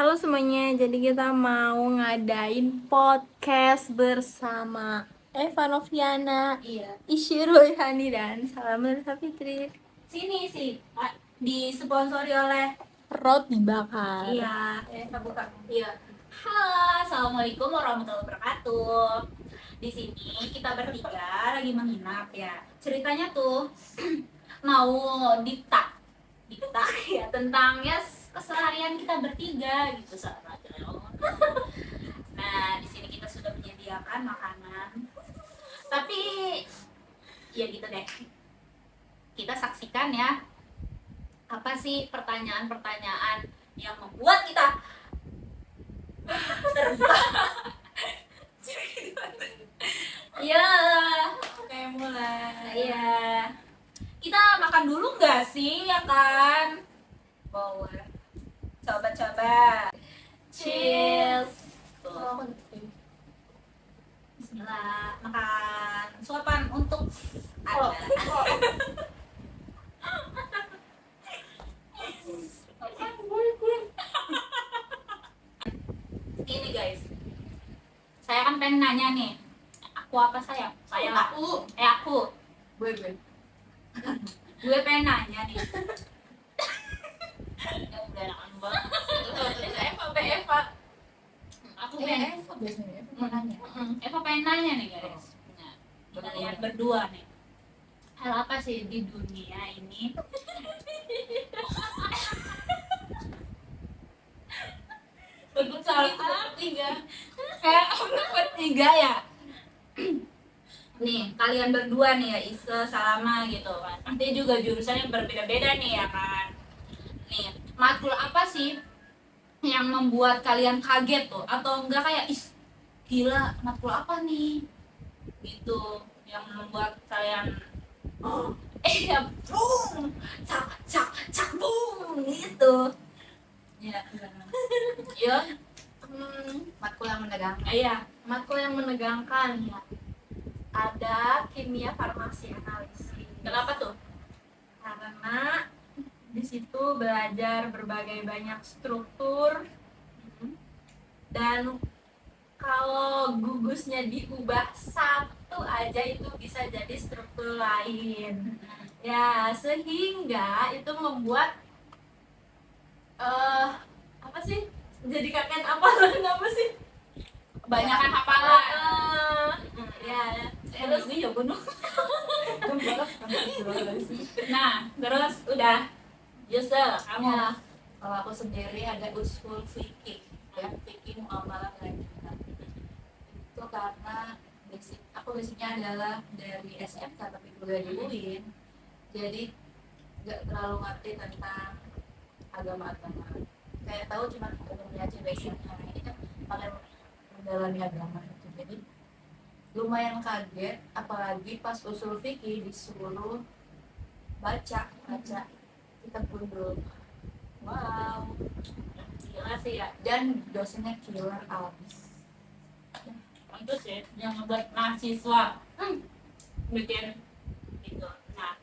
Halo semuanya, jadi kita mau ngadain podcast bersama Eva Noviana, Isyiru Hani dan Salamah Fitri. Sini sih disponsori oleh Roti bakar. Eva buka. Halo, assalamualaikum warahmatullahi wabarakatuh. Di sini kita bertiga lagi menginap ya. Ceritanya tuh mau dikta ya tentang keseharian kita bertiga gitu sama. Nah, di sini kita sudah menyediakan makanan. Tapi ya gitu deh. Kita saksikan ya. Apa sih pertanyaan-pertanyaan yang membuat kita ya, Oke, mulai. ya. Kita makan dulu nggak sih, ya kan? Boleh. Coba. Cheers. Tuh. Bismillah, makan suapan untuk Anda. Ini guys, saya kan pengen nanya nih, aku apa saya? Aku. Gue. Gue pengen nanya nih. Ya udah enakan banget. Eva. Aku pengen. Eva biasanya, Eva mau nanya. Eva pengen nanya nih guys. Nah, kita lihat berdua nih. Hal apa sih di dunia ini? Bertiga ya. Nih, kalian berdua nih ya, Ise, Salama gitu kan. Nanti juga jurusannya berbeda-beda nih ya kan. Nih, matkul apa sih yang membuat kalian kaget tuh? Atau enggak kayak, gila, matkul apa nih? Gitu, yang membuat kalian ya, boom, cak, boom, gitu. Ya, ya, Matkul yang menegangkan. iya, Matkul yang menegangkan. iya. Ada kimia farmasi analisis. Kenapa tuh? Karena di situ belajar berbagai banyak struktur dan kalau gugusnya diubah satu aja itu bisa jadi struktur lain ya, sehingga itu membuat apa sih, jadi kakek apa sih, Kebanyakan hafalan. Ya Terus nih ya bunuh. Nah, terus udah. Yusel, kamu. Ya. Kalau aku sendiri ada usul fikih, ya fikih muamalah dan kita. Itu karena basicnya adalah dari SMK tapi kuliah di UIN, jadi nggak terlalu ngerti tentang agama-agama. Kayak tahu cuma umumnya aja basicnya. Ini kan paling mendalami agama itu. Jadi lumayan kaget, apalagi pas usul fikih disuruh baca kitab gundul. Wow, Gila sih ya. dan dosennya killer abis. Itu sih yang membuat mahasiswa bikin gitu. Nah,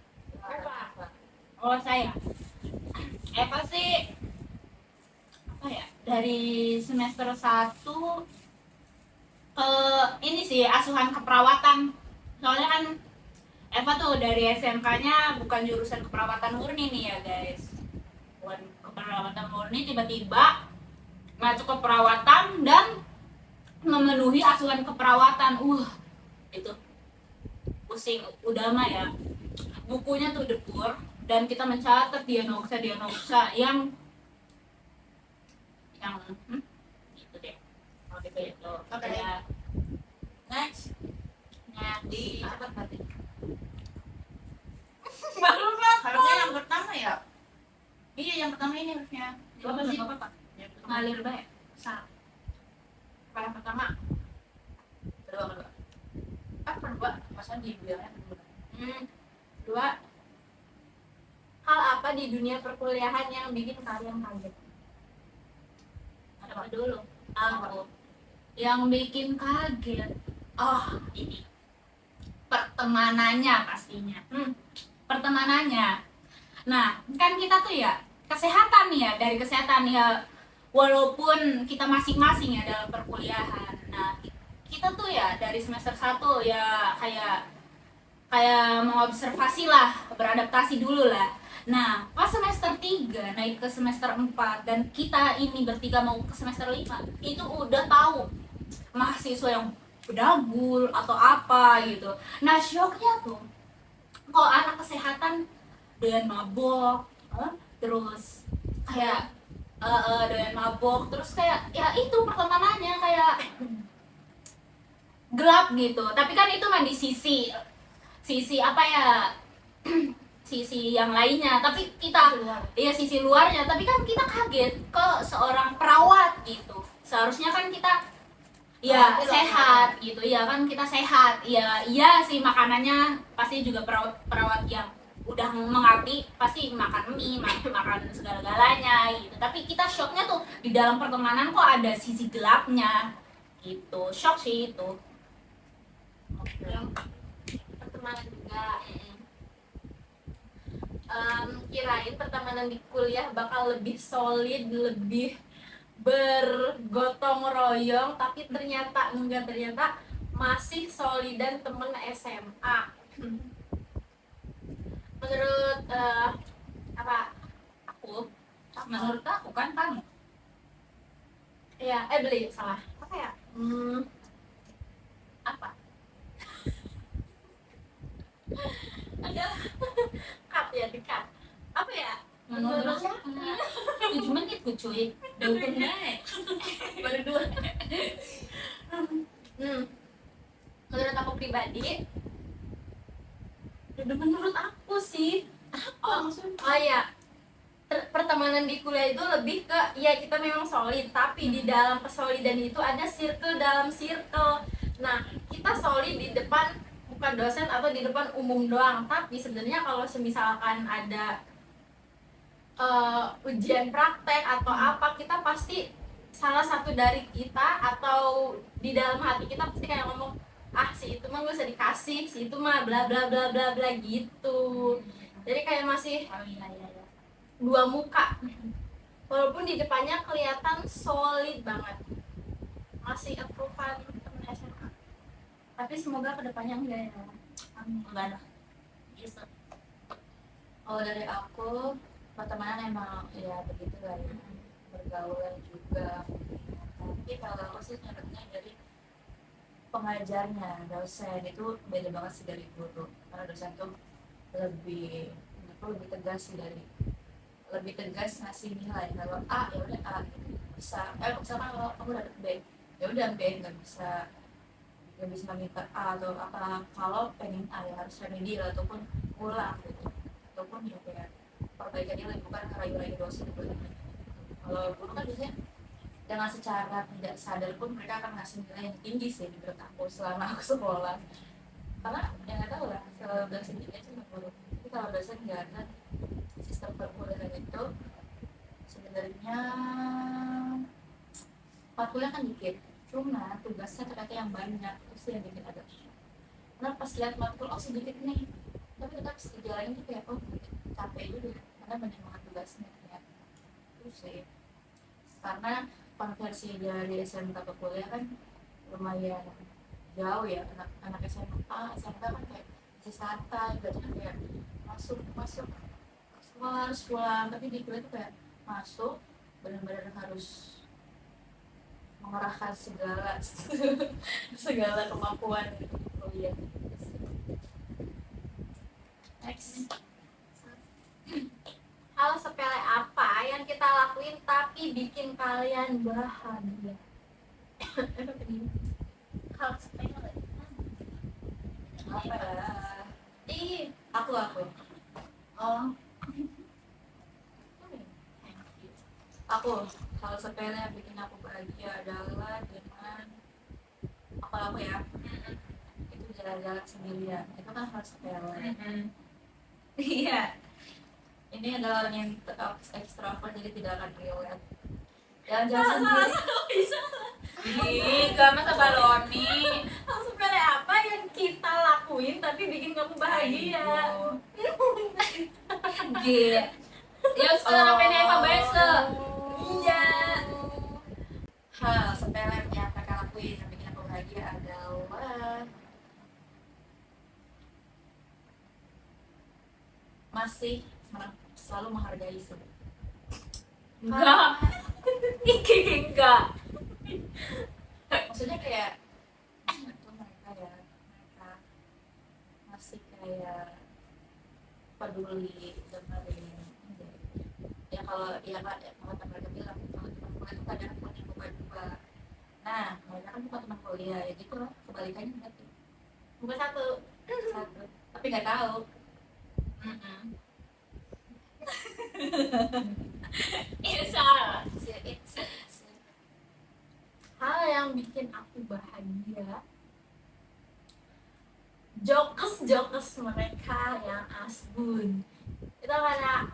oh saya Eva sih apa ya, dari semester 1 ke ini sih asuhan keperawatan. Soalnya kan Eva tuh dari SMK-nya bukan jurusan keperawatan murni nih ya guys, bukan keperawatan murni, tiba-tiba masuk keperawatan dan memenuhi asuhan keperawatan. Itu pusing udah mah ya, bukunya tuh debur dan kita mencatat diagnosa yang gitu deh. Gitu. Oke. Ya. Next Nah, di apa tadi? baru Harusnya yang pertama ya. Iya yang pertama ini harusnya. apa sih? Apa? Yang pertama. Ngalir banget. Yang pertama. Kedua. Kedua. Masa dibilangnya kedua. Dua, hal apa di dunia perkuliahan yang bikin kalian kaget? Apa dulu? Aku yang bikin kaget. Ini pertemanannya pastinya. Pertemanannya. Nah, kan kita tuh ya kesehatan nih ya, dari kesehatan ya, walaupun kita masing-masing ya dalam perkuliahan. Nah, kita tuh ya dari semester 1 ya kayak kayak mengobservasi lah, beradaptasi dulu lah. Nah, pas semester 3 naik ke semester 4 dan kita ini bertiga mau ke semester 5, itu udah tahu mahasiswa yang bedagul atau apa gitu. Nah, syoknya tuh kalau anak kesehatan doyan mabok, terus kayak doyan mabok, terus kayak ya itu pertemanannya kayak gelap gitu. Tapi kan itu mah di sisi apa ya, sisi yang lainnya, tapi kita iya sisi luarnya, tapi kan kita kaget ke seorang perawat gitu. Seharusnya kan kita ya sehat gitu, ya kan kita sehat, ya iya sih makanannya pasti juga perawat yang udah mengabdi pasti makan mie, makan segala-galanya gitu. Tapi kita shocknya tuh di dalam pertemanan kok ada sisi gelapnya gitu, shock sih itu. Pertemanan juga. Kirain pertemanan di kuliah bakal lebih solid, lebih bergotong royong, tapi ternyata enggak, ternyata masih solidan temen SMA. Menurut apa aku Menurut aku kan kamu ya beli salah apa ya, apa ada cut ya, di cut apa ya, menurut siapa? 7 menit ku cuy, udah ukur naik baru 2. Menurut aku pribadi, menurut aku sih apa maksudnya? Oh ya, pertemanan di kuliah itu lebih ke ya kita memang solid, tapi di dalam kesolidan itu ada circle dalam circle. Nah, kita solid di depan bukan dosen atau di depan umum doang, tapi sebenarnya kalau semisalkan ada ujian praktek atau apa, kita pasti salah satu dari kita atau di dalam hati kita pasti kayak ngomong, ah si itu mah gak usah dikasih, si itu mah bla bla bla bla bla gitu. Jadi kayak masih dua muka, walaupun di depannya kelihatan solid banget, masih approval temen SMA. Tapi semoga kedepannya enggak ya. enggak ada bisa. Kalau dari aku, pertemanan emang ya begitu lah ya, bergaulan juga. Tapi kalau aku sih nyebutnya dari pengajarnya, dosen itu beda banget sih dari guru. Karena dosen tuh lebih tegas sih, lebih tegas ngasih nilai. Kalau A ya udah A gitu. Bisa misalkan kalau kamu dapet B ya udah B, nggak bisa minta A atau apa. Kalau pengen A ya harus remedial ataupun ulang gitu, ataupun ya kayak perbaikan nilai, bukan ngerayu-rayu dosen gitu. Kalau guru kan biasanya dengan secara tidak sadar pun mereka akan ngasih nilai yang tinggi sih menurut aku selama aku sekolah. Karena ya nggak tahu lah, kalau dosen juga cuma guru. Tapi kalau dosen nggak ada, sistem perkuliahan itu sebenarnya kuliah kan dikit, cuma tugasnya ternyata yang banyak, terus yang bikin agak shock. Karena pas lihat matkul oh sedikit nih, tapi tetap dijalanin tuh kayak oh capek juga karena banyak banget tugasnya ternyata. Itu sih karena konversi dari SMK ke kuliah kan lumayan jauh ya. Anak SMK kan kayak masih santai, berarti kan kayak masuk semua harus pulang, tapi di kuliah tuh kayak masuk benar-benar harus mengerahkan segala kemampuan kuliah. Next. Hal sepele apa yang kita lakuin tapi bikin kalian bahagia? Hal sepele Apa ya? Aku aku hal sepele yang bikin aku bahagia adalah dengan aku ya itu jalan-jalan sendirian. Itu kan hal sepele. Iya. Ini adalah yang ekstrovert, jadi tidak akan relate. Jalan-jalan sendiri. Ih, gak masa baloni. hal sepele apa yang kita lakuin tapi bikin kamu bahagia? Gila. Ya sekarang apa nih Eva Bese? Iya. hal sepele yang mereka lakuin yang bikin aku bahagia adalah masih selalu menghargai sih. Enggak. Enggak. Maksudnya kayak itu mereka masih kayak peduli dengerin ya kalau ya kan kalau mereka bilang kalau teman kuliah itu kadang punya buka juga. Nah mereka kan bukan teman kuliah ya gitu lah, kebalikannya berarti Bukan satu. tapi nggak tahu. Itu salah. Hal yang bikin aku bahagia, jokes mereka yang asbun. Itu karena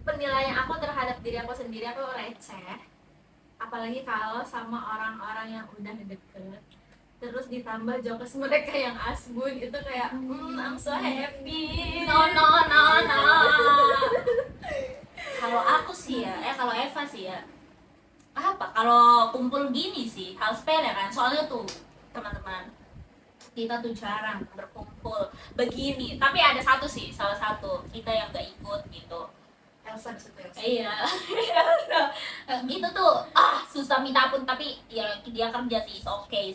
penilaian aku terhadap diri aku sendiri, aku receh. Apalagi kalau sama orang-orang yang udah deket, terus ditambah jokes mereka yang asbun, itu kayak I'm so happy. No. Kalau aku sih ya, kalau Eva sih ya, apa? Kalau kumpul gini sih, hal sepele kan. Soalnya tuh teman-teman, kita tuh jarang berkumpul begini. Tapi ada salah satu kita yang gak ikut gitu. Elsa di situ ya. Iya. Itu tuh susah minta ampun, tapi ya dia kerja sih, is okay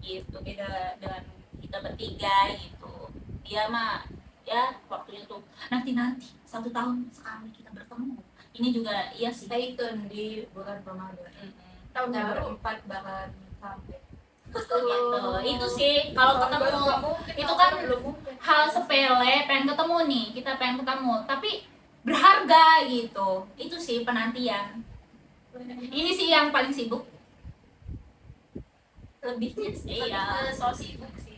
gitu. Beda dengan kita bertiga gitu. Dia mah ya waktunya tuh nanti 1 tahun sekali kita bertemu. Ini juga iya sih. Stay tune di bulan Ramadan. Tahun Kita baru. berempat bakalan sampai. Gitu. Itu sih kalau ketemu itu kan hal sepele, pengen ketemu nih, kita pengen ketemu, tapi berharga gitu. Itu sih penantian. Ini sih yang paling sibuk. Lebihnya sih Iya. so sibuk sih.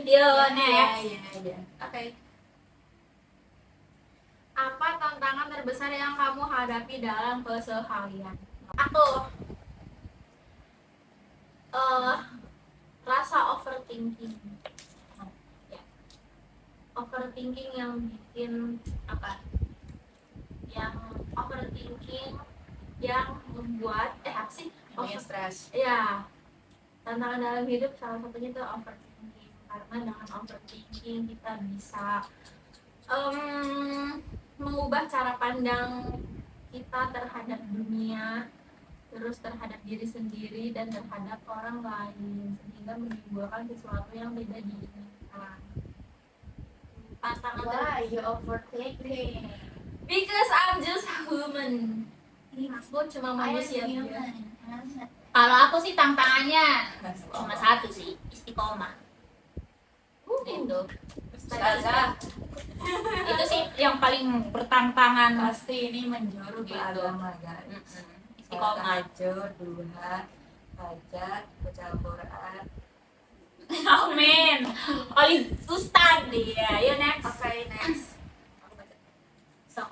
Yo, Iya, next. iya. Oke. Apa tantangan terbesar yang kamu hadapi dalam keseharian? Aku rasa overthinking. Ya. Overthinking yang bikin apa? Yang overthinking yang membuat apa sih? Namanya stres. Ya, tantangan dalam hidup salah satunya itu overthinking. Karena dengan overthinking kita bisa mengubah cara pandang kita terhadap dunia, terus terhadap diri sendiri dan terhadap orang lain, sehingga menimbulkan sesuatu yang tidak diinginkan. Tantangan Why you overthinking? because I'm just human. Aku cuma manusia biasa. Kalau aku sih tantangannya cuma satu sih, istiqomah. Itu. Ustazah, Itu sih yang paling bertantangan. pasti ini menjuru ke Gitu. agama guys. Istiqomah. Tahajud, duha, hajat, baca Al-Quran. Amin. Oleh Ustad dia. Yuk next. Oke, next. So,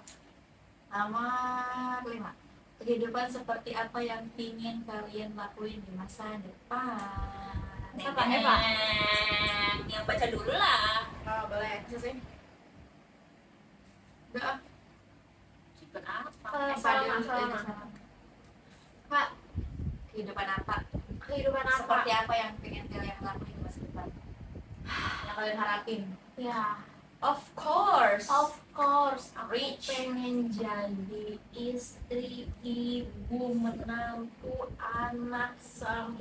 Nomor 5. Kehidupan seperti apa yang ingin kalian lakuin di masa depan? Apa, Eva? Yang baca dulu lah. Oh, boleh. Sih. Udah, Cepet apa? Sama. Kak, kehidupan apa? kehidupan apa? Seperti apa yang pengen kalian lakuin di masa depan? Yang kalian harapin? Ya, Of course. of course, aku Rich. pengen jadi istri, ibu, menantu, anak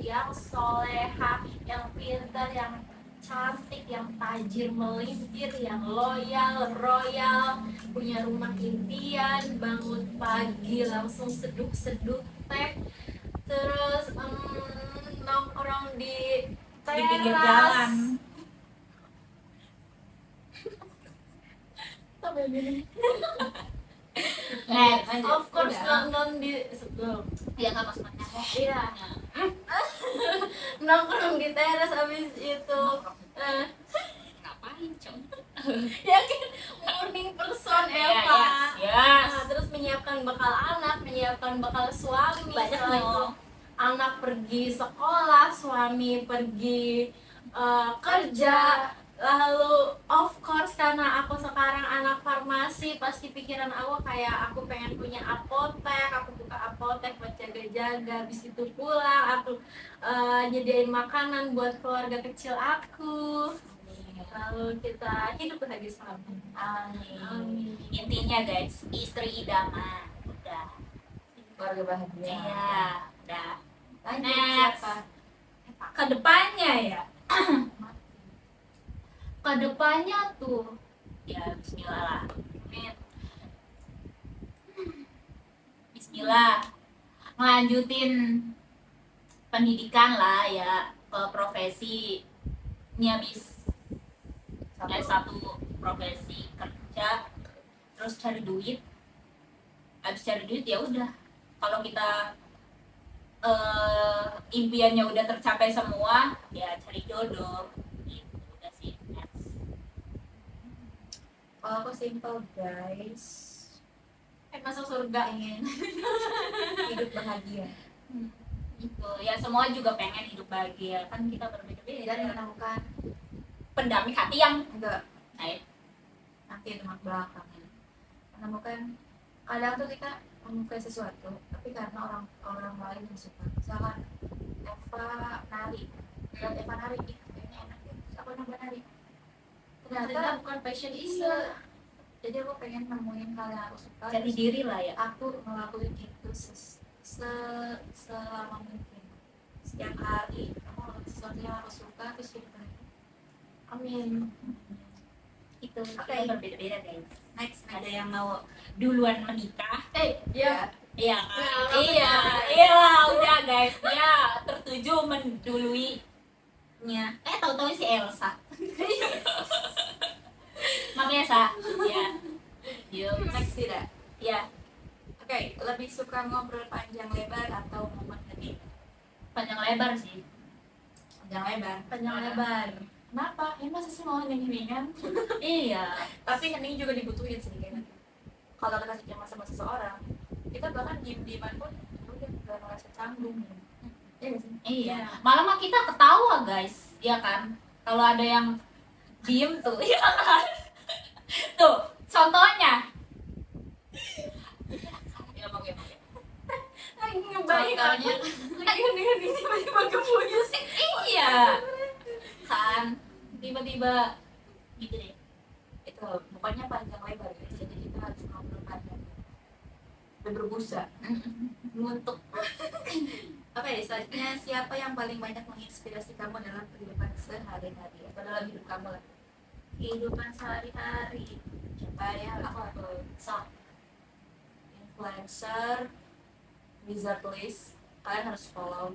yang soleha, yang pintar, yang cantik, yang tajir melintir, yang loyal, royal, punya rumah impian, bangun pagi langsung seduh-seduh teh, terus nongkrong di Di pinggir teras. jalan. Next. Of course Udah. nonton di sebelum Ya nggak masuk akal. iya nongkrong di teras abis itu Ngapain, Cong? ya kan morning person Eva. Yes. Nah, terus menyiapkan bekal anak, menyiapkan bekal suami. Banyak Setelah itu dong. anak pergi sekolah, suami pergi kerja, Lalu of course karena aku sekarang anak farmasi, pasti pikiran aku kayak aku pengen punya apotek, aku buka apotek buat jaga-jaga, habis itu pulang aku nyediain makanan buat keluarga kecil aku. Lalu kita hidup bahagia selamanya. Amin. Intinya guys, istri idaman. Udah. Keluarga bahagia. Iya, udah. Lanjut Next. siapa? Kedepannya ya. Kedepannya tuh ya Bismillah lah. Amin. Bismillah. Ngelanjutin pendidikan lah ya ke profesi. Ini habis S1 profesi kerja, terus cari duit. Habis cari duit ya udah. Kalau kita impiannya udah tercapai semua, ya cari jodoh. Gitu udah sih. Next. Kalau aku simple guys, Masuk surga. pengen hidup bahagia Gitu. Ya semua juga pengen hidup bahagia. Kan kita berbeda-beda. dan menemukan Pendamping hati yang enggak baik. nanti teman belakang menemukan kadang tuh kita menyukai sesuatu tapi karena orang lain yang suka. Misalkan Eva nari dan Eva nari ih kayaknya enak ya, terus aku nyoba nari Ternyata ternyata bukan passion iya, jadi aku pengen nemuin hal yang aku suka. Jati terus diri lah ya. aku ngelakuin itu selama mungkin setiap hari aku ngelakuin sesuatu yang aku suka terus hidup bahagia. Amin. Itu Oke. kita berbeda-beda guys. Next Ada yang mau duluan menikah. Ya. Iya Nah, kan? aku Iya, juga. iya udah guys. Dia tertuju menduluinya. Tahu-tahu si Elsa. Maaf ya, Sa. Iya. Yuk. next tidak. Iya, Oke, lebih suka ngobrol panjang lebar atau momen hening? panjang lebar sih. Panjang lebar. Panjang Nah. lebar. Kenapa? Ya masa sih mau hening-heningan? Iya. Tapi hening juga dibutuhin sih kayaknya. Kalau kita cuma sama seseorang, kita bahkan diem-dieman pun udah gak merasa canggung. Iya gak sih? Iya. Malah mah kita ketawa guys, ya kan? Kalau ada yang diem tuh, ya kan? Tuh, contohnya. Ya, oke. Lagi ngebayang Contohnya, lagi hening-hening tiba-tiba kepunya sih. Iya. Kan tiba-tiba gitu deh. itu bukannya panjang lebar guys, jadi kita harus ngobrol panjang. Udah berbusa. Nguntuk. Oke, selanjutnya siapa yang paling banyak menginspirasi kamu dalam kehidupan sehari-hari atau dalam hidup kamu lah? Kehidupan sehari-hari. Siapa ya? Aku So, influencer, wizard list, kalian harus follow.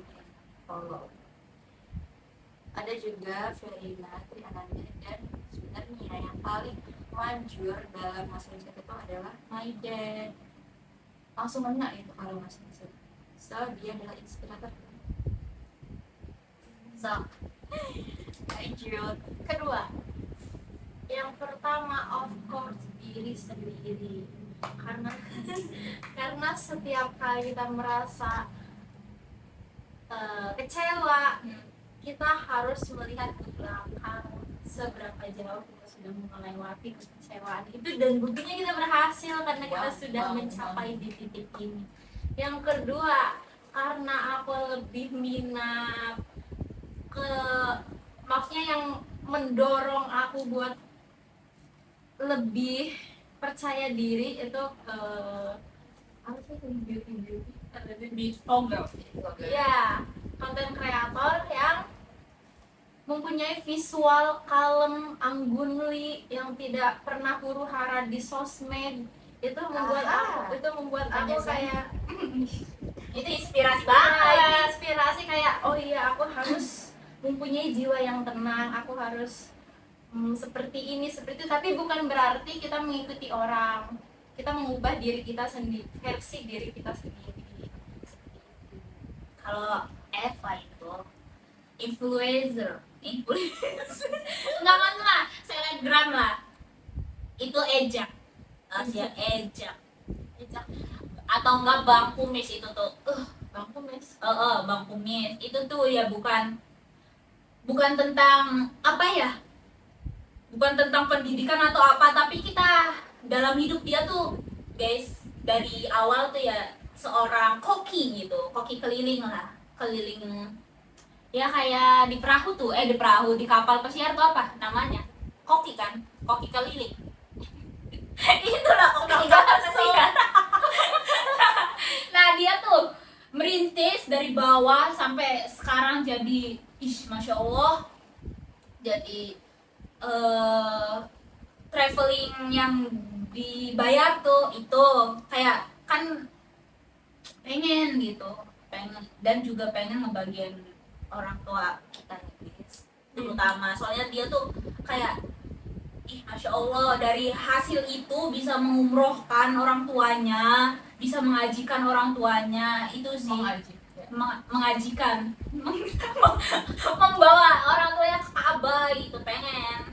Ada juga Verina, Triananda, dan sebenarnya yang paling manjur dalam masa riset itu adalah my dad. Langsung ngena itu kalau masih riset. So dia adalah inspirator. so. Lanjut. Kedua, yang pertama of course diri sendiri. Karena setiap kali kita merasa kecewa, kita harus melihat ke belakang seberapa jauh kita sudah melewati kekecewaan itu, dan buktinya kita berhasil karena kita sudah mencapai di titik ini. Yang kedua, karena aku lebih minat ke, maksudnya yang mendorong aku buat lebih percaya diri itu apa sih, beauty ya, konten kreator yang mempunyai visual kalem, anggunli, yang tidak pernah huru hara di sosmed. Itu membuat aku kayak Itu inspirasi banget, banget. inspirasi kayak oh iya, aku harus mempunyai jiwa yang tenang, aku harus seperti ini seperti itu. Tapi bukan berarti kita mengikuti orang, kita mengubah diri kita sendiri, versi diri kita sendiri. Kalau Eva itu influencer enggak lah, selebgram lah, itu ejak Asia ejak atau enggak Bang Kumis itu tuh Bang Kumis. Bang Kumis itu tuh ya bukan tentang apa ya, bukan tentang pendidikan atau apa, tapi kita dalam hidup dia tuh guys dari awal tuh ya seorang koki gitu, koki keliling lah, keliling ya kayak di perahu tuh, di perahu di kapal pesiar tuh apa namanya, koki kan, koki keliling. Itulah koki kapal pesiar. Nah dia tuh merintis dari bawah sampai sekarang jadi masya Allah, jadi traveling yang dibayar tuh itu kayak kan pengen gitu, pengen dan juga pengen ngebagian orang tua kita nih guys, terutama soalnya dia tuh kayak masya Allah dari hasil itu bisa mengumrohkan orang tuanya, bisa mengajikan orang tuanya, itu sih mengajikan membawa orang tuanya ke Ka'bah gitu, pengen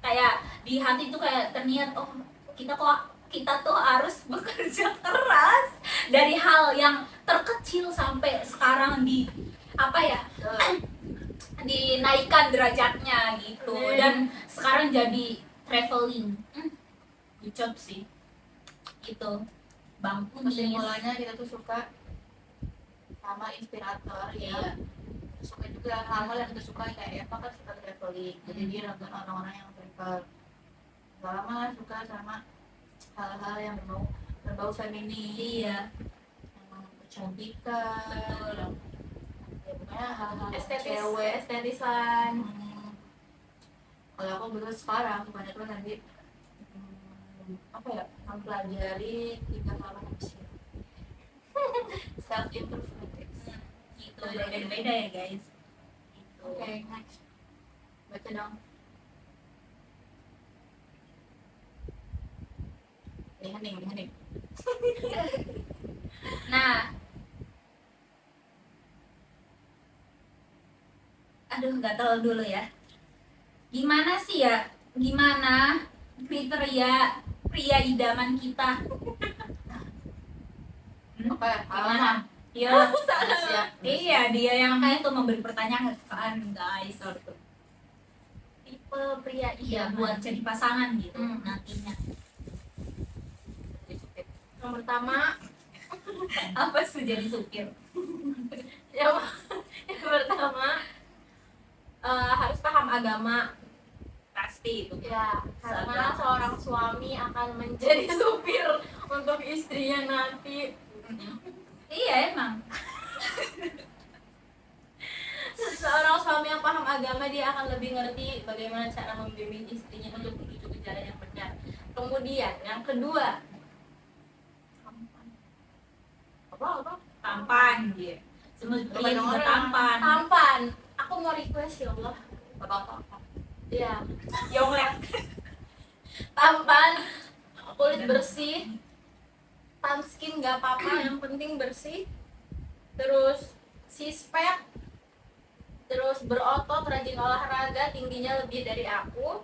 kayak di hati tuh kayak terniat, oh kita tuh harus bekerja keras dari hal yang terkecil sampai sekarang di apa ya dinaikkan derajatnya gitu, dan sekarang jadi traveling. Good job sih gitu bang. Mulanya kita tuh suka sama inspirator ya, suka juga hal-hal yang kita suka, kayak Eva kan suka traveling, jadi dia nonton orang-orang yang travel. Lama suka sama hal-hal yang berbau feminin, Iya, yang kecantikan, betul. yang ya pokoknya hal-hal estetis, estetisan. Kalau aku dulu sekarang kebanyakan nanti apa ya, mempelajari tingkah laku manusia, self improvement Gitu beda-beda ya guys gitu. Oke, next. Baca dong. Hening. Nah, aduh nggak tahu dulu ya. Gimana sih ya? Gimana kriteria pria idaman kita? Apa ya? Gimana? Ya, Manusia. iya dia yang kayak tuh memberi pertanyaan guys. Tipe pria Iya idaman. buat jadi pasangan gitu nantinya. Yang pertama, Apa sih jadi supir? yang pertama harus paham agama. Pasti itu. Ya, karena seorang suami akan menjadi supir untuk istrinya nanti. Iya emang. Seorang suami yang paham agama, dia akan lebih ngerti bagaimana cara membimbing istrinya untuk menuju ke jalan yang benar. Kemudian yang kedua, Apa? Tampan dia. Semua pria juga tampan. tampan. Aku mau request ya Allah. Apa? Ya, Yonglek. tampan, kulit bersih, tan skin nggak apa-apa, yang penting bersih. Terus sispek, terus berotot, rajin olahraga, tingginya lebih dari aku.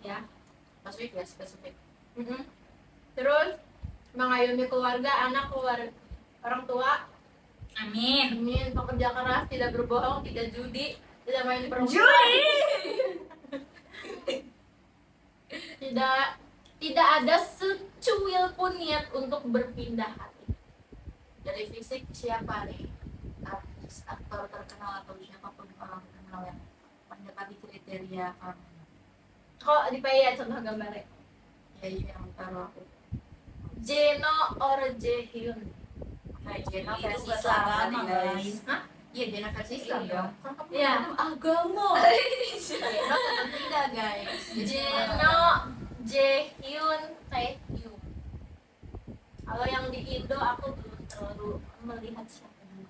Ya. Spesifik. Mm-mm. Terus mengayomi keluarga, anak, orang tua. Amin. Amin. Pekerja keras, tidak berbohong, tidak judi, tidak main perempuan. Tidak ada secuil pun niat untuk berpindah hati. Dari fisik siapa nih? Artis, aktor terkenal atau siapapun orang terkenal yang mendekati kriteria kamu? Kok di ya contoh gambarnya? Ya yang taruh aku. Jeno or Jaehyun. Kayak Jena Itu versi bahasa Islam agama, tadi, guys. guys. Hah? Iya, Jena versi Islam Iya. dong. Kan kamu Iya. agama. Jena tetap tidak, guys. Jeno Jaehyun Taehyung. Kalau yang di Indo aku belum terlalu melihat siapa dulu.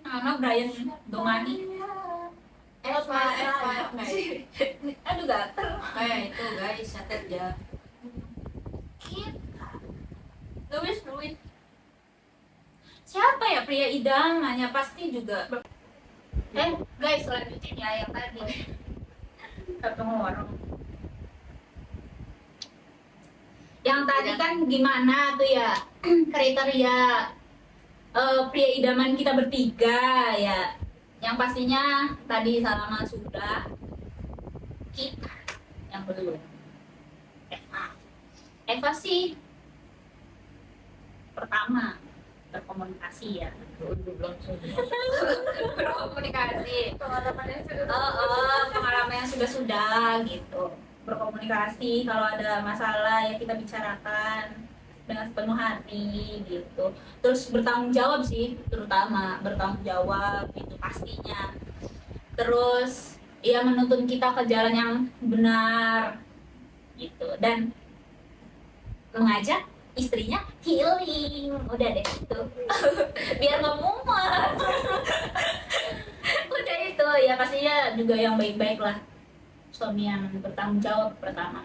Nama Brian Domani. Eva. Aduh gatel. Kayak itu, guys. Catat ya. Kita. Louis. Siapa ya pria idamannya? Pasti juga. Guys, lanjutin ya yang tadi. Ketemu orang. Yang tadi kan gimana tuh ya kriteria pria idaman kita bertiga ya. Yang pastinya tadi Salama sudah. kita yang belum. Eva sih pertama berkomunikasi ya. Berkomunikasi. Pengalaman yang sudah gitu. Berkomunikasi, kalau ada masalah ya kita bicarakan dengan sepenuh hati gitu. Terus bertanggung jawab sih, terutama bertanggung jawab itu pastinya. Terus ya menuntun kita ke jalan yang benar gitu, dan mengajak istrinya healing, udah deh itu. Biar nggak mumet. Udah itu ya, pastinya juga yang baik-baik lah, suami yang bertanggung jawab pertama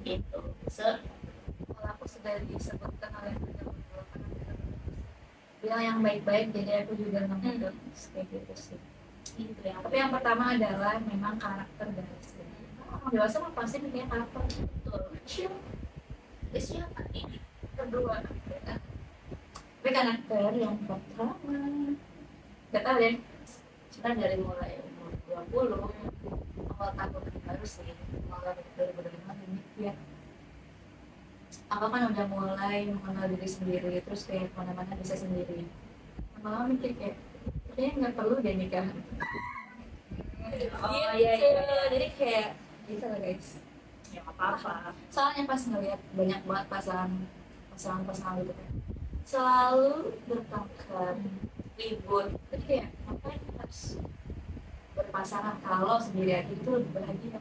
gitu. Kalau aku sudah disebutkan oleh bilang yang baik-baik, jadi aku juga nggak kayak gitu sih. Itu yang Tapi yang pertama adalah memang karakter guys. Orang dewasa mah pasti punya karakter. betul. Siapa ini? Kedua. Tapi karakter yang pertama nggak tahu deh. Sebenarnya dari mulai umur 20 awal tahun baru sih, awal 2025 ini ya. Aku kan udah mulai mengenal diri sendiri, terus kayak kemana-mana bisa sendiri. Lama-lama mikir kayak kayaknya nggak perlu deh nikah. Oh iya, iya. Jadi kayak gitu lah guys. Ya nggak apa-apa. Soalnya pas ngeliat banyak banget pasangan gitu kan, selalu bertengkar, ribut. Jadi kayak ngapain harus berpasangan kalau sendiri aja itu lebih bahagia.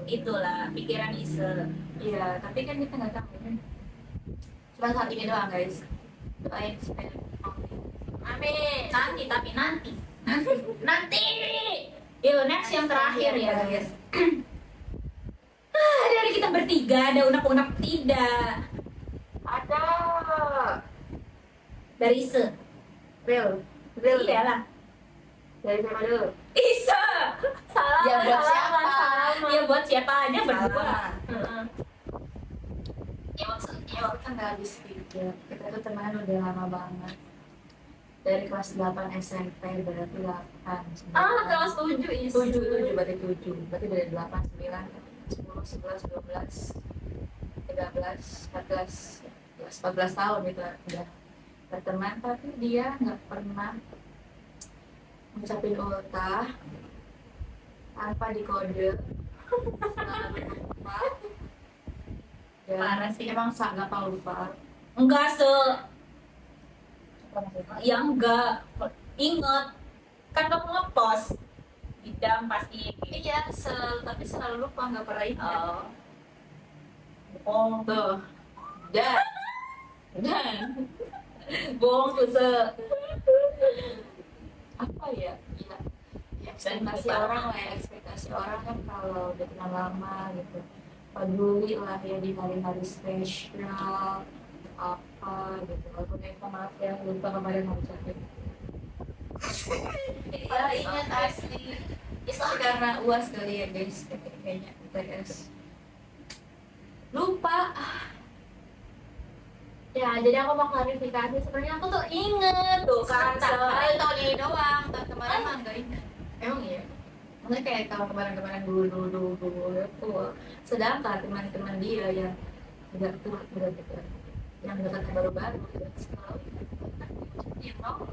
Itulah pikiran Ise. Iya, tapi kan kita nggak tahu kan. Cuma saat ini doang guys. Doain supaya Amin. Tapi nanti. Yuk, next yang terakhir ya guys. Dari kita bertiga ada unek-unek tidak? ada Dari Ise. real Iyalah. dari siapa dulu? Ise. Salah. Ya, buat siapa? Ya buat siapa aja berdua. Salah. Heeh. Ya maksudnya Kan nggak habis pikir, kita tuh temenan udah lama banget dari kelas 8 SMP, berarti 8 kelas 7 is 7 berarti 7 berarti dari 8, 9, 10, 11, 12, 13, 14 14 tahun gitu udah berteman, tapi dia nggak pernah ngucapin ultah tanpa dikode. Selalu lupa. Dan Parah sih. emang sangat gampang lupa. enggak ya enggak inget kan kamu ngepost bidang pasti Iya, tapi selalu lupa, nggak pernah ingat. Oh Tuh. Dan bohong tuh apa ya? Ya ekspektasi orang lah, ya ekspektasi orang kan kalau udah kenal lama gitu, peduli lah ya di hari-hari spesial apa gitu. Walaupun Eva maaf ya lupa kemarin mau ucapin. Padahal ingat asli. Itu karena UAS kali ya guys, kayaknya UTS. Lupa. ya. Jadi aku mau klarifikasi, sebenarnya aku tuh inget tuh kan, Soalnya tahun ini doang, tahun kemarin mah nggak ingat. Emang iya? Maksudnya kayak tahun kemarin dulu itu. Sedangkan teman-teman dia yang tidak tuh gitu, yang dekat baru-baru gitu. Selalu dia mau.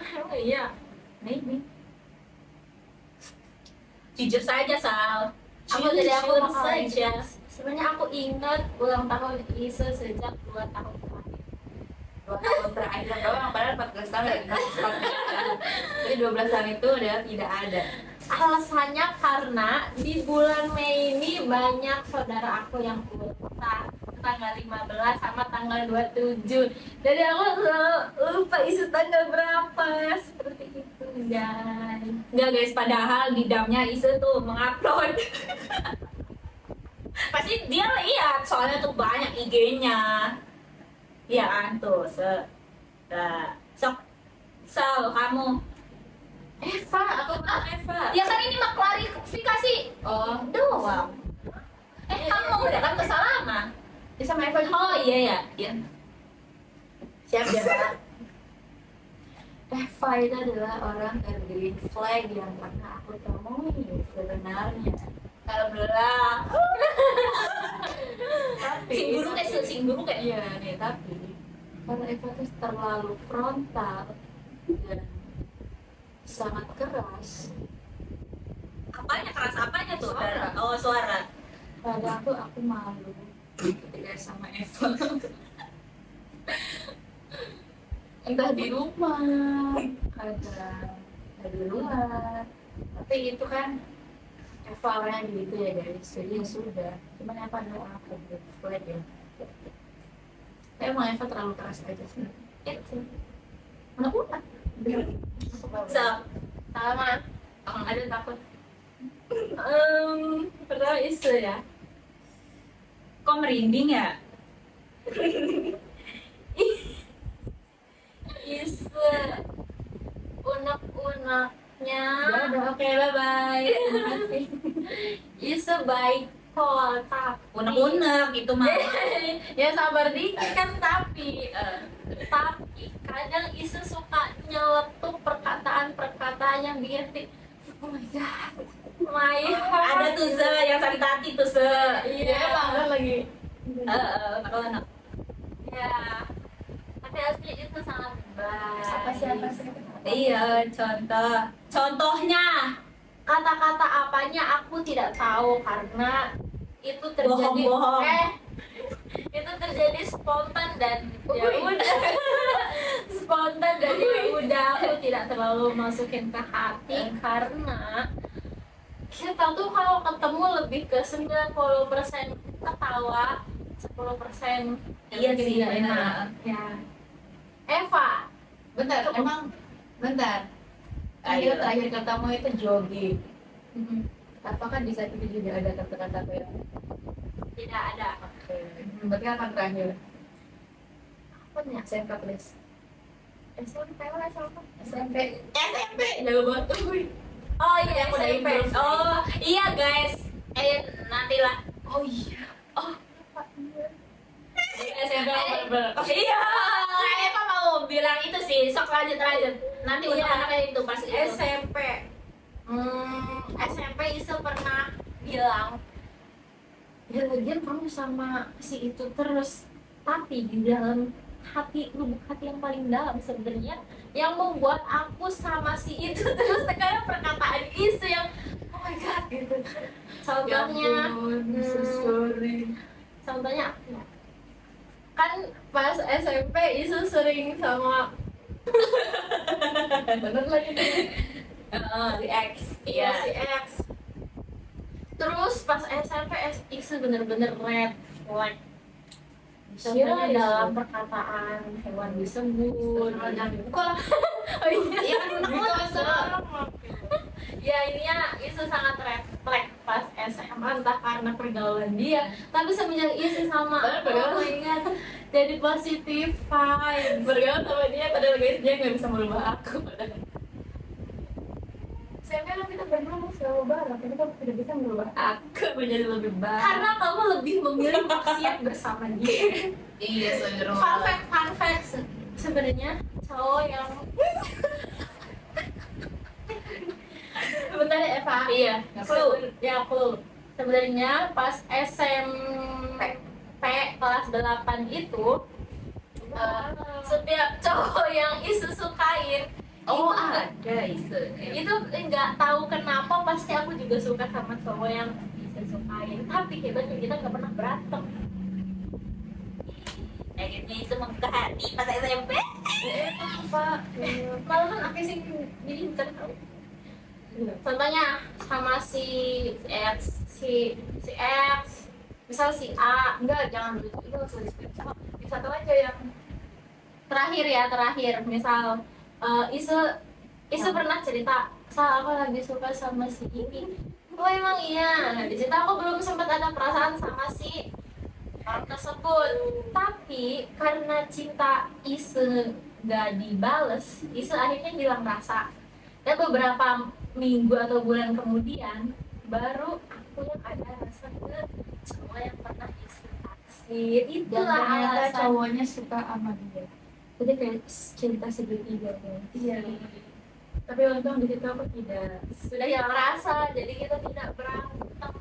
emang iya. Maybe. jujur saja Sal. Aku Jujur mau saja. sebenarnya aku inget ulang tahun Ise sejak 2 tahun terakhir. 2 tahun terakhir doang, padahal 14 tahun dari 14 tahun. Jadi 12 tahun itu udah tidak ada. Alasannya karena di bulan Mei ini banyak saudara aku yang ultah tanggal 15 sama tanggal 27. Jadi aku selalu lupa isu tanggal berapa, seperti itu guys. Enggak guys, padahal di damnya Ise tuh mengupload. Pasti dia lihat, soalnya tuh banyak IG-nya. Iya kan tuh, sok kamu. Eva, aku bilang Eva. Ya kan ini mah klarifikasi Oh, doang. Kamu udah kan kesalahan. dia sama Eva juga. Oh iya ya. Iya. Siap ya, Pak. Eva itu adalah orang green flag yang pernah aku temui sebenarnya. Alhamdulillah. Tapi Sing guru kayak iya nih, tapi karena Eva itu terlalu frontal dan sangat keras, apanya keras apanya tuh? Suara. Oh, suara. kadang tuh aku malu ketika sama Eva. Entah di rumah, ada di luar. Tapi itu kan Eva orangnya gitu ya guys, jadi ya sudah. Cuman Eva adalah aku flag ya. Tapi emang Eva terlalu keras aja sih. Itu anak ulat. So, sama Ada takut. pertama isu ya. kok merinding ya? Isu unek-uneknya. Udah, oke, bye-bye. Terima kasih. Isu baik kok, tapi Unek-unek itu mah. ya sabar dikit kan, tapi kadang Isu suka nyeletuk perkataan-perkataan yang bikin oh my god, my heart. Ada tuh se yang sakit hati tuh se. Iya, banget lagi. Kalau anak Ya, tapi asli itu sangat baik. Siapa? iya, contohnya Kata-kata apanya aku tidak tahu karena itu terjadi Bohong-bohong. itu terjadi spontan dan ya udah spontan dan ya udah, aku tidak terlalu masukin ke hati karena kita tuh kalau ketemu lebih ke 90% ketawa, 10% Iya mungkin sih, tidak benar. enak. Ya, Eva, Bentar, bentar. Ayo. Ayo terakhir ketemu itu jogging. Apakah di saat itu juga ada kata-kata kayak tidak ada. berarti kapan terakhir? Apa nih? SMP please. SMP lah sama. SMP. Jauh banget. Oh iya, yang udah SMP. improve. Oh iya guys, nantilah. Oh iya. SMP Iya, Eva mau bilang itu sih. Sok lanjut. Nanti Iya. unek-uneknya itu pas itu. SMP. SMP Isu pernah bilang, ya lagian kamu sama si itu terus, tapi di dalam hati, lubuk hati yang paling dalam sebenarnya yang membuat aku sama si itu terus, sekarang perkataan Isu yang oh my god gitu. Contohnya, sorry. contohnya kan pas SMP Isu sering sama Bener lagi nih. si X, Iya. si X. Terus pas SMP Isu bener-bener red flag. Contohnya Iya, dalam Isu. perkataan hewan disebut. Kok lah? Oh iya. Iya kan unek-unek. Ya ininya Isu sangat red flag pas SMA, entah karena pergaulan dia, tapi semenjak Isu sama aku, oh my god, jadi positif vibe. Bergaul sama dia padahal guys dia nggak bisa merubah aku. SMP kan kita berdua selalu bareng, tapi kamu tidak bisa merubah aku menjadi lebih baik. Karena kamu lebih memilih maksiat bersama dia. Iya, Fun fact, sebenarnya cowok yang sebenarnya Eva, Iya, clue. Sebenarnya pas SMP kelas 8 itu, setiap cowok yang Isu sukain Oh itu ada Isu. itu nggak tahu kenapa pasti aku juga suka sama cowok yang Isu sukain, tapi hebatnya kita nggak pernah berantem. Akhirnya Isu membuka hati pas SMP. Itu apa? Malah kan aku sih jadi bukan tahu. Contohnya sama si X, misal si A. Enggak, jangan begitu. Itu harus disebut. Satu aja yang Terakhir misal Isu pernah cerita, Sal, aku lagi suka sama si ini. Oh emang iya. Nah di situ aku belum sempat ada perasaan sama si orang tersebut, tapi karena cinta Isu gak dibales, Isu akhirnya hilang rasa. Dan beberapa minggu atau bulan kemudian baru aku yang ada rasa ke cowok yang pernah Isu taksir. dan Itulah ternyata alasan. cowoknya suka sama dia. Jadi kayak cinta segitiga kan. Iya. Tapi untung di situ aku tidak. Sudah hilang rasa, jadi kita tidak berantem.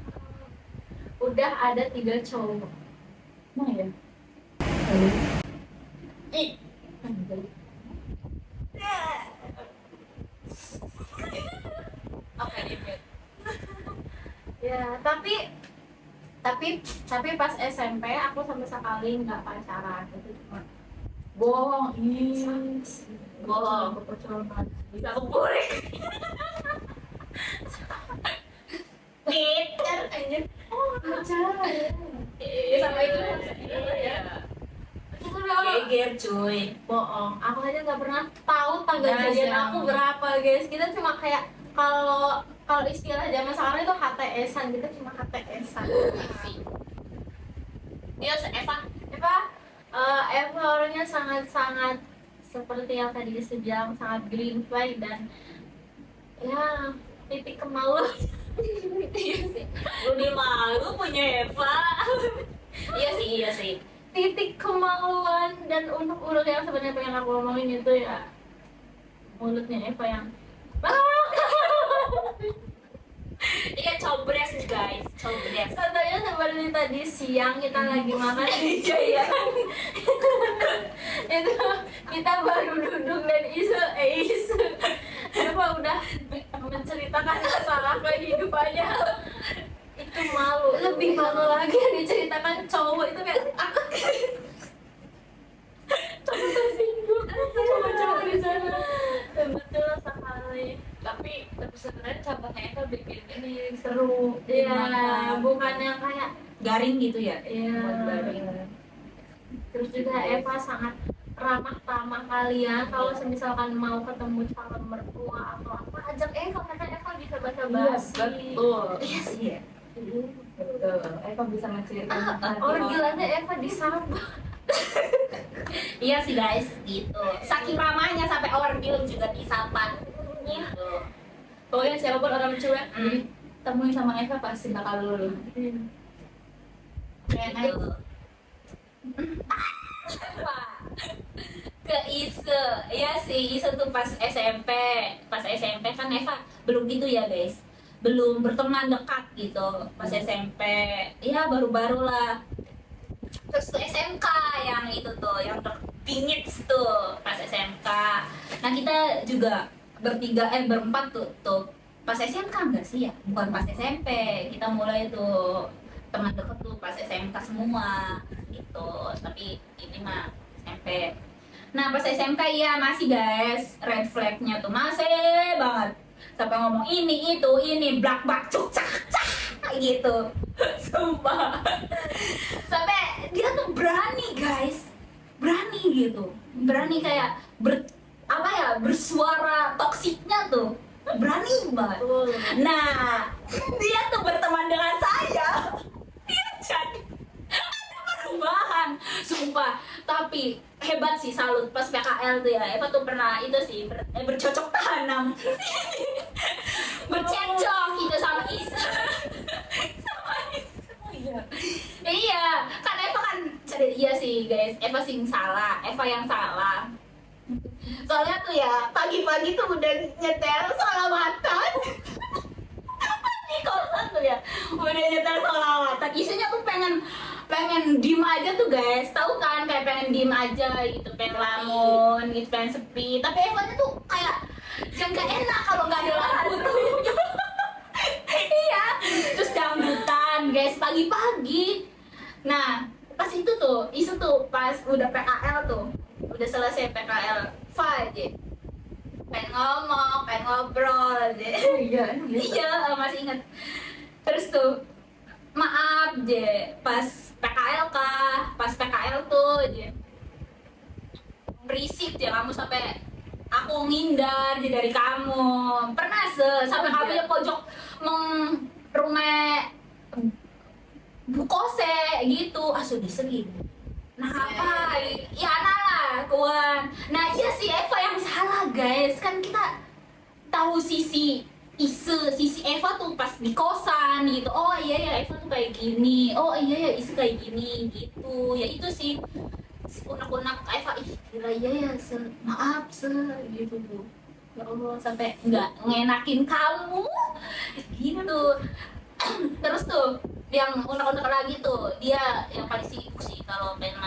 Udah ada 3 cowok. Emang ya? Ih, Oke, imit. ya tapi pas SMP aku sama sekali nggak pacaran, itu cuma Bohong, ih. bohong. Aku pacaran. Bisa aku burik. Peter aja. Oh, pacaran. Ya sama itu Iya. itu udah Geger cuy. bohong. Aku aja nggak pernah tahu tanggal Nah, jadian siapa? aku berapa, guys. Kita cuma kayak kalau kalau istilah zaman sekarang itu HTS-an, kita cuma HTS-an. Iya, Eva. Eva orangnya sangat-sangat seperti yang tadi disebut, sangat green flag dan ya titik kemaluan. Iya sih. Udah malu punya Eva. Iya sih. Titik kemaluan dan unek-unek yang sebenarnya pengen aku ngomongin itu ya mulutnya Eva yang Iya, cobres guys, cobres. contohnya seperti tadi siang kita lagi makan di Jaya. Itu kita baru duduk dan isu Eva udah menceritakan masalah kehidupannya. Itu malu, lebih malu lagi yang diceritakan cowok itu kayak aku cowok tersinggung, cowok-cowok di sana. Betul sekali. Tapi sebenarnya contohnya itu bikin ini seru. Iya, bukan yang kayak Garing gitu ya. iya. Terus juga Eva sangat ramah-tamah kalian kalau misalkan mau ketemu calon mertua atau apa, ajak Eva karena Eva bisa bahasa basi. Betul. Iya sih ya. Betul. Eva bisa menceritakan hati Orang gilanya Eva di Sabah. Iya sih guys, gitu. Saking ramahnya sampai orgil juga disapa. Gitu. Pokoknya siapapun orang cuek, Hmm. temuin sama Eva pasti bakal luluh. Gitu. Ke Ise, ya sih Ise tuh pas SMP kan Eva belum gitu ya guys, belum berteman dekat gitu pas SMP, ya baru-baru lah. Terus tuh SMK yang itu tuh yang bingit tuh pas SMK. Nah kita juga berempat tuh pas SMK enggak sih ya, bukan pas SMP kita mulai tuh teman deket tuh pas SMK semua gitu, tapi ini mah SMP. Nah pas SMK iya masih guys, red flagnya tuh masih banget, sampai ngomong ini blak cuk cak gitu. Sumpah, sampai dia tuh berani guys, berani gitu, berani kayak bersuara toksiknya tuh berani banget. Nah dia tuh berteman dengan saya, dia jadi ada perubahan, sumpah. Tapi hebat sih, salut. Pas PKL tuh ya Eva tuh pernah itu sih bercocok tanam bercocok gitu sama Isa. Sama Isa. Iya kan Eva kan iya sih guys, Eva sih yang salah. Soalnya tuh ya pagi-pagi tuh udah nyetel sholawatan di kosan tuh ya, udah nyetel sholawatan. Isinya tuh pengen diem aja tuh guys, tahu kan, kayak pengen diem aja gitu, pengen lamun gitu, pengen sepi. Tapi Eva tuh kayak yang gak enak kalau nggak ada lampu tuh. Iya, terus dangdutan guys pagi-pagi. Nah pas itu tuh isu tuh pas udah PKL tuh, udah selesai PKL aja pengen ngomong, pengen ngobrol aja. Iya masih ingat. Terus tuh maaf je pas PKL tuh je berisik ya kamu, sampai aku ngindar je dari kamu. Pernah sampai kamu di pojok rumah bukose gitu, sudah sering. Nah apa? Ya lah kawan. Nah iya sih Eva yang salah guys, kan kita tahu sisi sisi Eva tuh pas di kosan gitu, oh iya ya Eva tuh kayak gini, oh iya ya Ise kayak gini gitu. Ya itu sih si unek-unek Eva, ih gila iya ya maaf gitu tuh, ya Allah sampai nggak ngenakin kamu gitu. Terus tuh yang unek-unek lagi tuh dia yang paling sibuk sih kalau pengen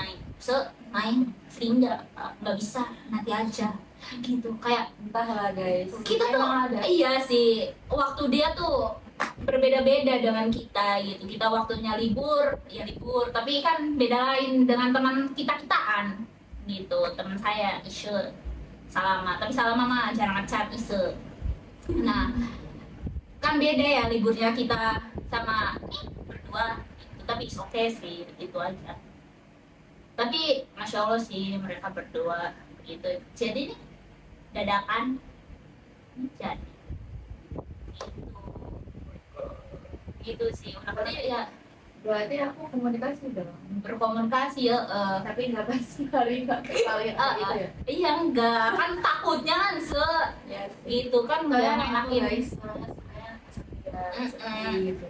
main free nggak bisa, nanti aja gitu. Kayak Entahlah guys, kita tuh emang ada. iya sih, waktu dia tuh berbeda-beda dengan kita gitu. Kita waktunya libur ya libur, tapi kan beda lain dengan teman kita-kitaan gitu. Teman saya Ise Salama, tapi Salama mah jarang ngechat Ise. Nah kan beda ya liburnya kita sama berdua gitu. Tapi oke okay sih gitu aja. Tapi masya Allah sih mereka berdua gitu. Jadi nih dadakan jadi gitu sih. Udah ya Berarti aku komunikasi dong, berkomunikasi ya. tapi nggak pasti kali gitu ya. Iya enggak kan takutnya kan Ya, gitu kan nggak kayak aku enakin guys, saya seperti gitu.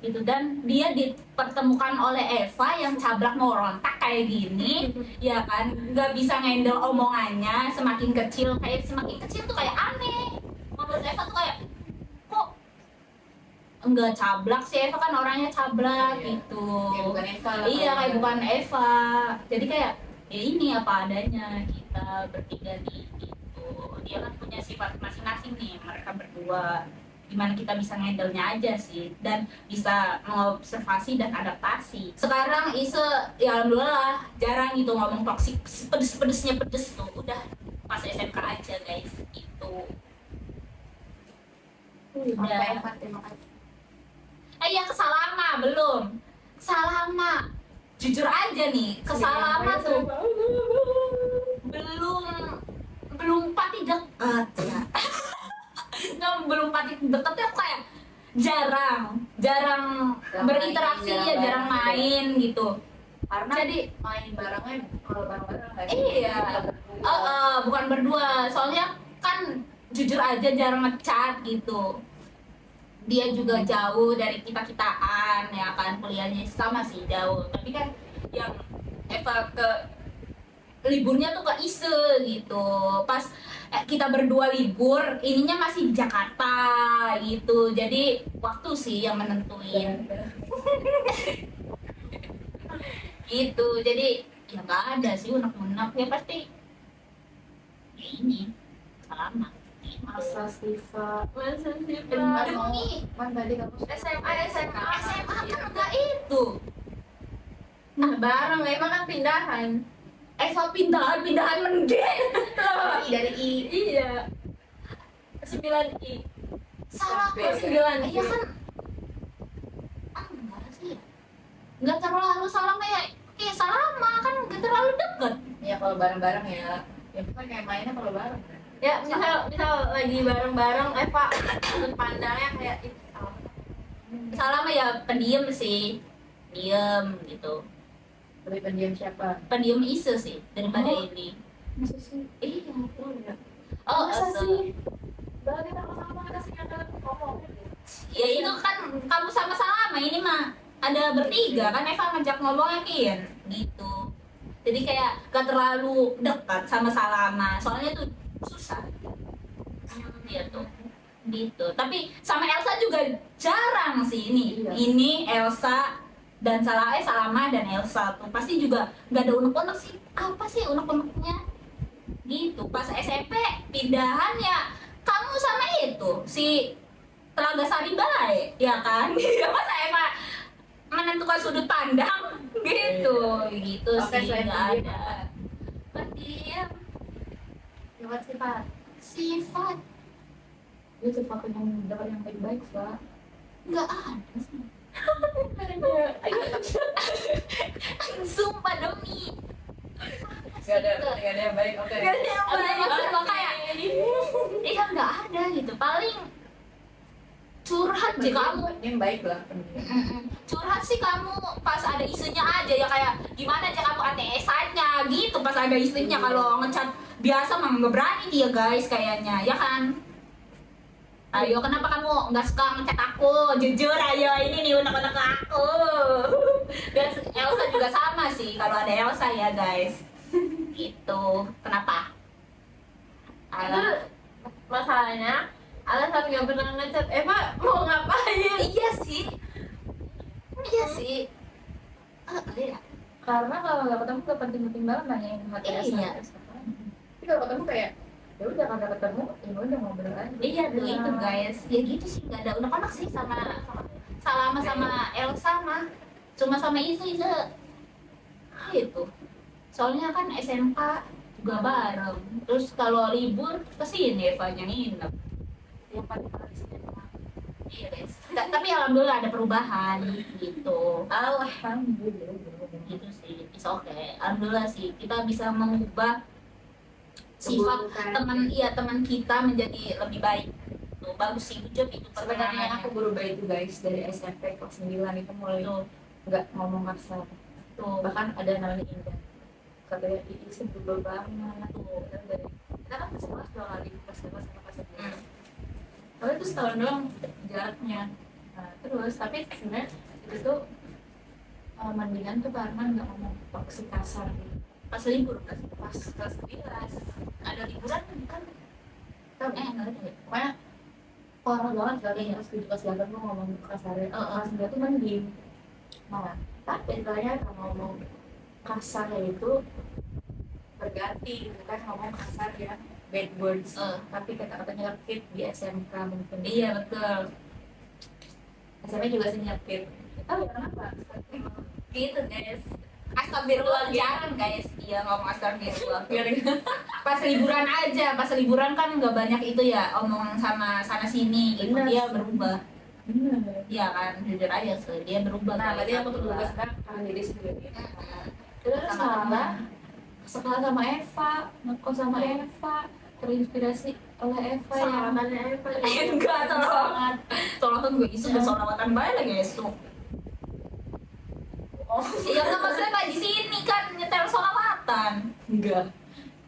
gitu. Dan dia dipertemukan oleh Eva yang cablak morontak kayak gini ya kan, nggak bisa ngendel omongannya. Semakin kecil tuh kayak aneh. Menurut Eva tuh kayak kok enggak cablak sih, Eva kan orangnya cablak Iya. gitu. Ya, bukan Eva lah, Iya kayak kayak bukan Eva. Jadi kayak ya ini apa adanya kita bertiga nih gitu. Dia kan punya sifat masing-masing nih mereka berdua, gimana kita bisa ngandelnya aja sih dan bisa mengobservasi dan adaptasi. Sekarang Ise ya alhamdulillah jarang gitu ngomong toksik, pedes-pedesnya pedes tuh udah pas SMK aja guys gitu. Sampai Udah. Eva, terima kasih. Ya kesalama belum. Kesalama jujur aja nih, kesalama tuh belum pati dekat ya. Nggak, belum pati deket ya kayak jarang berinteraksi ya, jarang main gitu. Karena Jadi main barengnya kalau bareng-bareng nggak iya, bukan berdua. Soalnya kan jujur aja jarang ngechat gitu. Dia juga jauh dari kita-kitaan ya kan, kuliahnya sama sih jauh. Tapi kan yang Eva ke liburnya tuh ke Ise gitu. Pas kita berdua libur, ininya masih di Jakarta gitu. Jadi waktu sih yang menentuin gitu. Jadi ya nggak ada sih unek-unek, ya pasti ya ini selama Masa Siva. Masa sih Demi Kan tadi kamu SMA SMA kan enggak itu. nah bareng emang kan pindahan Eva pindahan mending. dari I. iya 9I Salah Sampai kok 9I iya kan. Enggak sih. Enggak terlalu salah kayak Salama kan enggak terlalu deket. Ya kalau bareng-bareng ya. Ya bukan kayak mainnya kalau bareng kan. ya misal lagi bareng-bareng Eva sudut pandangnya kayak ih, salah. Salama ya pendiam sih. Diem gitu. Lebih pendiam siapa? Pendiam Ise sih daripada Oh. ini. Masa sih? Iya. Ya. Oh, Masa Ase. sih? Berarti sama-sama kasih kata ngomong. Ya itu kan kamu sama Salama, ini mah ada bertiga kan Eva ngajak ngomongnya Kin gitu. Jadi kayak gak terlalu dekat sama Salama, soalnya tuh susah dia tuh gitu. Tapi sama Elsa juga jarang sih ini. Iya. Ini Elsa dan Salama dan Elsa tuh pasti juga gak ada unek-unek sih. Apa sih unek-uneknya? Gitu. Pas SMP pindahan ya kamu sama itu si Telaga Sari Balai, ya kan? Ya masa emang menentukan sudut pandang gitu, gitu Oke, sih selain nggak pendiam, ada. apa? Pendiam Sifat sifat. sifat Itu sifat yang dapat yang baik-baik, Pak. nggak ada sih. Sumpah demi. Gak ada yang baik. Oke. Gak ada yang baik. Maksud kayak iya nggak ada gitu. Paling curhat sih kamu. Yang baik lah pendiam. Curhat sih kamu pas ada isunya aja ya, kayak gimana aja kamu ATS-nya gitu pas ada isunya. Kalau ngechat biasa mah nggak berani dia guys kayaknya ya kan. Ayo, kenapa kamu nggak suka ngechat aku? Jujur, ayo, ini nih unek-unek aku. Dan Elsa juga sama sih, kalau ada Elsa ya guys. Gitu, kenapa? Itu masalahnya alasan nggak pernah ngechat Eva mau ngapain? Iya sih. Iya sih. Iya. Karena kalau nggak ketemu gak penting-penting banget nanyain materi Iya. tapi kalau ketemu kayak ya udah karena ketemu ya udah ngobrol aja. Iya tuh itu guys, ya gitu sih, nggak ada unek-unek sih sama Elsa mah, cuma sama Iza gitu. Soalnya kan SMK juga bareng, terus kalau libur kesini Evanya nginep. yang paling paling sederhana. Iya guys, tapi alhamdulillah ada perubahan gitu. Alhamdulillah. Gitu sih, it's okay. Alhamdulillah sih kita bisa mengubah sifat teman kita menjadi lebih baik. Tuh, bagus sih, job itu Sebenarnya aku berubah itu guys dari SMP kelas 9 itu mulai Tuh, nggak ngomong kasar. tuh, Bahkan ada namanya Indah. Katanya Iis berubah banget. Dan dari kita kan sekelas 2 kali kelas 2 sama kelas 3. Hmm. Kalau itu setahun doang jaraknya. Nah, terus tapi sebenarnya itu tuh mendingan tuh karena nggak ngomong toksik kasar gitu. pas libur kan, Pas kelas 11 ada liburan kan? kan Nggak ada ya? pokoknya parah banget kan Iya. kelas 7 kelas 8 tuh ngomong kasarnya. Heeh. Kelas 9 tuh mending. Nah, tapi ternyata ngomong kasarnya itu berganti gitu kan, ngomong kasar ya bad words. Tapi kata-katanya nyelkit di SMK mungkin. Iya betul, SMP juga sih nyelkit. Tahu ya kenapa? gitu guys. Astagfirullah jarang guys dia ngomong astagfirullah. Pas liburan aja, pas liburan kan nggak banyak itu ya omong sama sana sini gitu. Bener. Dia berubah, Bener. iya kan, jujur aja sih dia berubah. Nah, guys. berarti aku berubah sekarang karena diri sendiri. Mm-mm. Terus Sama malah sekolah sama Eva, ngekos sama Eva, terinspirasi oleh Eva ya. Salamannya Eva Enggak, tolong, tolong gue isu bersolawatan banyak lagi esok. Oh, Ya nggak maksudnya nggak di sini kan nyetel solawatan. enggak.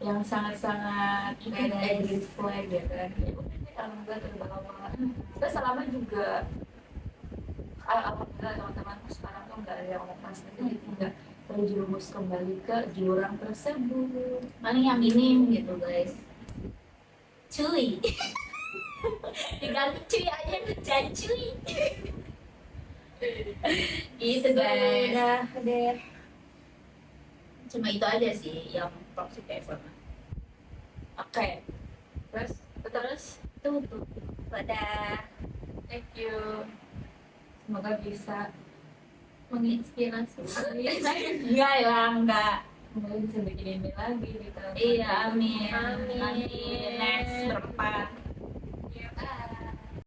Yang sangat-sangat Beda. green flag ya kan. Ya udah deh, alhamdulillah terbawa. Terus selama juga alhamdulillah teman-teman sekarang tuh nggak ada yang lepas jadi tidak terjerumus kembali ke jurang tersebut. Paling yang ini gitu guys. Cuy. Diganti cuy aja jadi cuy. Gitu guys. Udah deh. Cuma itu aja sih yang toxic ever. Oke. Terus Tutup. Dadah. thank you. Semoga bisa menginspirasi. Enggak ya, enggak. semoga bisa bikin ini lagi gitu. Iya, amin. Amin. Nanti next berempat.